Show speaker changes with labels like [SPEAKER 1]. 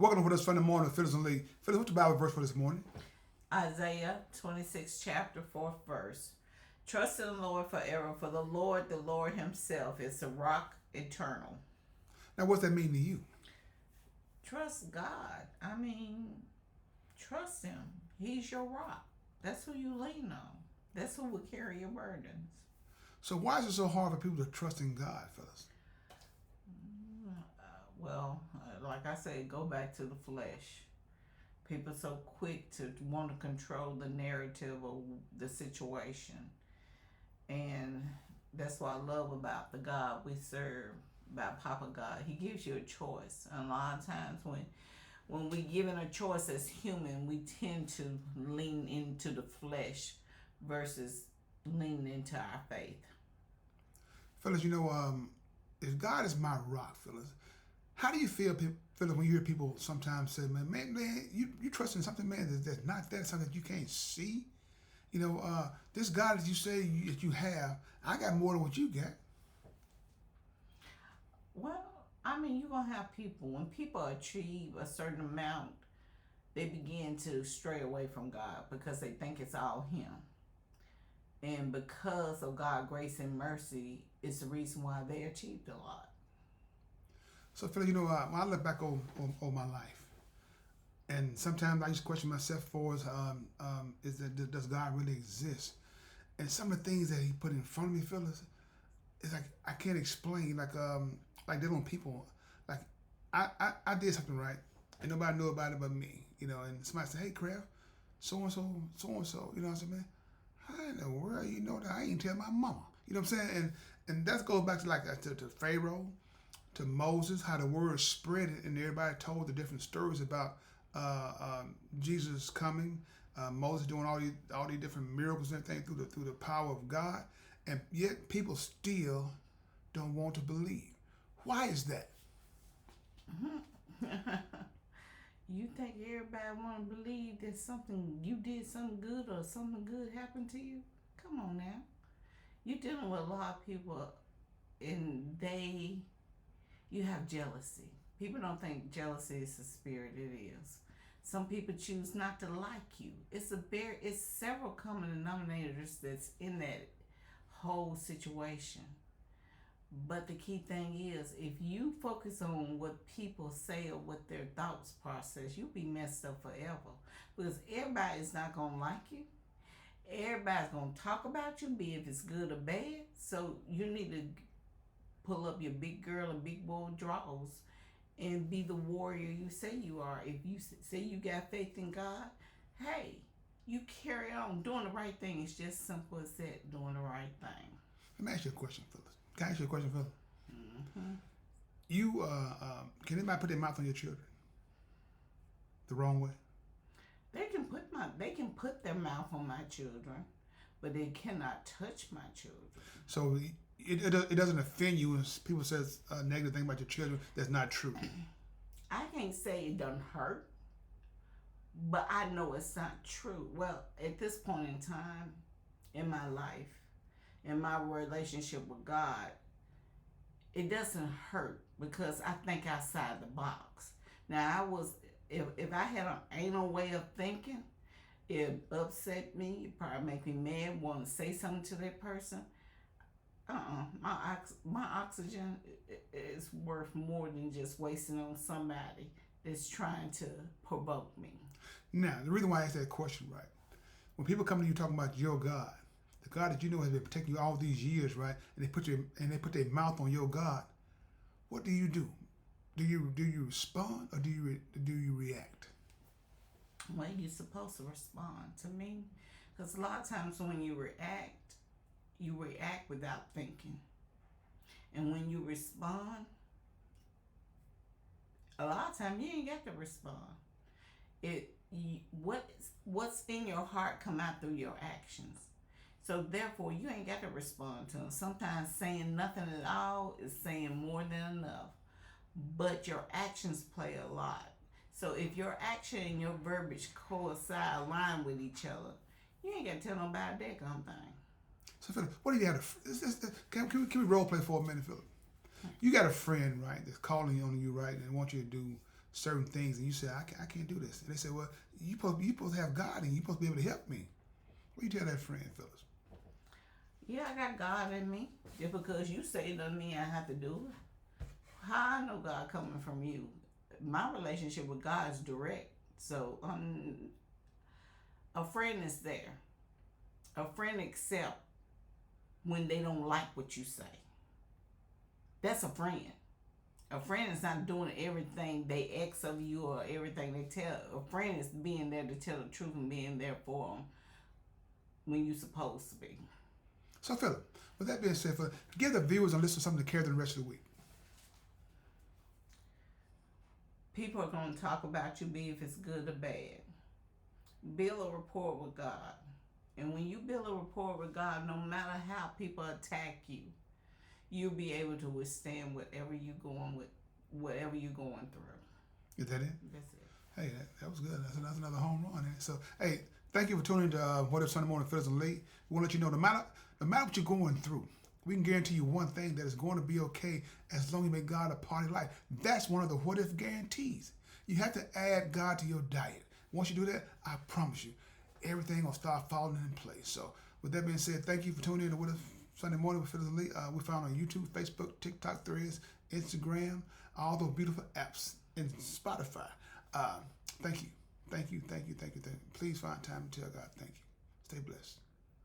[SPEAKER 1] Welcome to this Sunday morning with Phyllis and Lee. Phyllis, what's the Bible verse for this morning?
[SPEAKER 2] Isaiah 26, chapter 4th verse. Trust in the Lord forever, for the Lord Himself, is the rock eternal.
[SPEAKER 1] Now, what's that mean to you?
[SPEAKER 2] Trust God. Trust Him. He's your rock. That's who you lean on. That's who will carry your burdens.
[SPEAKER 1] So why is it so hard for people to trust in God, Phyllis?
[SPEAKER 2] Like I said, go back to the flesh. People so quick to want to control the narrative of the situation. And that's what I love about the God we serve, about Papa God. He gives you a choice. And a lot of times when we given a choice as human, we tend to lean into the flesh versus leaning into our faith.
[SPEAKER 1] Phyllis, if God is my rock, Phyllis, how do you feel, Phyllis, when you hear people sometimes say, man, you trust in something, man, that's not there, something that you can't see? This God that you say that you have, I got more than what you got.
[SPEAKER 2] You're going to have people, when people achieve a certain amount, they begin to stray away from God because they think it's all Him. And because of God's grace and mercy, it's the reason why they achieved a lot.
[SPEAKER 1] So, Phyllis, when I look back on my life, and sometimes I used to question myself does God really exist? And some of the things that He put in front of me, Phyllis, it's like I can't explain. Like dealing with people. Like I did something right, and nobody knew about it but me. And somebody said, "Hey, Kraft, so and so, I said, "Man, how in the world you know that? I ain't tell my mama." You know what I'm saying? And that goes back to Pharaoh, to Moses, how the word spread it, and everybody told the different stories about Jesus coming, Moses doing all these different miracles and everything through the power of God, and yet people still don't want to believe. Why is that?
[SPEAKER 2] You think everybody want to believe that you did something good or something good happened to you? Come on now. You're dealing with a lot of people, and you have jealousy. People don't think jealousy is a spirit. It is. Some people choose not to like you. It's several common denominators that's in that whole situation. But the key thing is, if you focus on what people say or what their thoughts process, you'll be messed up forever. Because everybody is not going to like you. Everybody's going to talk about you, be if it's good or bad. So you need to pull up your big girl and big boy drawers and be the warrior you say you are. If you say you got faith in God, hey, you carry on doing the right thing. It's just simple as that, doing the right thing.
[SPEAKER 1] Let me ask you a question, Phyllis. Can I ask you a question, Phyllis?
[SPEAKER 2] Mm-hmm.
[SPEAKER 1] You, can anybody put their mouth on your children the wrong way?
[SPEAKER 2] They can put their mouth on my children, but they cannot touch my children.
[SPEAKER 1] So it doesn't offend you when people say a negative thing about your children that's not true.
[SPEAKER 2] I can't say it doesn't hurt, but I know it's not true. Well, at this point in time in my life, in my relationship with God, it doesn't hurt because I think outside the box. Now, if I had an anal way of thinking, it upset me, it probably make me mad, want to say something to that person. My oxygen is worth more than just wasting on somebody that's trying to provoke me.
[SPEAKER 1] Now, the reason why I asked that question, right? When people come to you talking about your God, the God that you know has been protecting you all these years, right? And they put their mouth on your God. What do? Do you respond or do you react?
[SPEAKER 2] Well, you're supposed to respond to me, because a lot of times when you react without thinking, and when you respond, a lot of times you ain't got to respond. What's in your heart come out through your actions. So therefore, you ain't got to respond to them. Sometimes saying nothing at all is saying more than enough. But your actions play a lot. So if your action and your verbiage align with each other, you ain't got to tell nobody that damn thing.
[SPEAKER 1] So Philip, what do you have? Can we role play for a minute, Philip? You got a friend, right, that's calling on you, right, and wants you to do certain things, and you say, I can't do this. And they say, well, you supposed to have God, and you supposed to be able to help me. What do you tell that friend, Phyllis?
[SPEAKER 2] Yeah, I got God in me. Just because you say it doesn't mean I have to do it. How I know God coming from you? My relationship with God is direct. So a friend is there. A friend accept when they don't like what you say. That's a friend. A friend is not doing everything they ask of you or everything they tell. A friend is being there to tell the truth and being there for them when you're supposed to be.
[SPEAKER 1] So, Philip, with that being said, give the viewers a list of something to carry the rest of the week.
[SPEAKER 2] People are going to talk about you, be if it's good or bad. Build a rapport with God. And when you build a rapport with God, no matter how people attack you, you'll be able to withstand whatever you're going through.
[SPEAKER 1] Is that it?
[SPEAKER 2] That's it.
[SPEAKER 1] Hey, that was good. That's another home run. So, hey, thank you for tuning in to What If Sunday Morning Phyllis and Lee. We want to let you know, no matter what you're going through, we can guarantee you one thing, that is going to be okay as long as you make God a part of your life. That's one of the what if guarantees. You have to add God to your diet. Once you do that, I promise you, everything will start falling in place. So, with that being said, thank you for tuning in to What If Sunday Morning with Phyllis and Lee. We found on YouTube, Facebook, TikTok, Threads, Instagram, all those beautiful apps, and Spotify. Thank you. Please find time to tell God thank you. Stay blessed.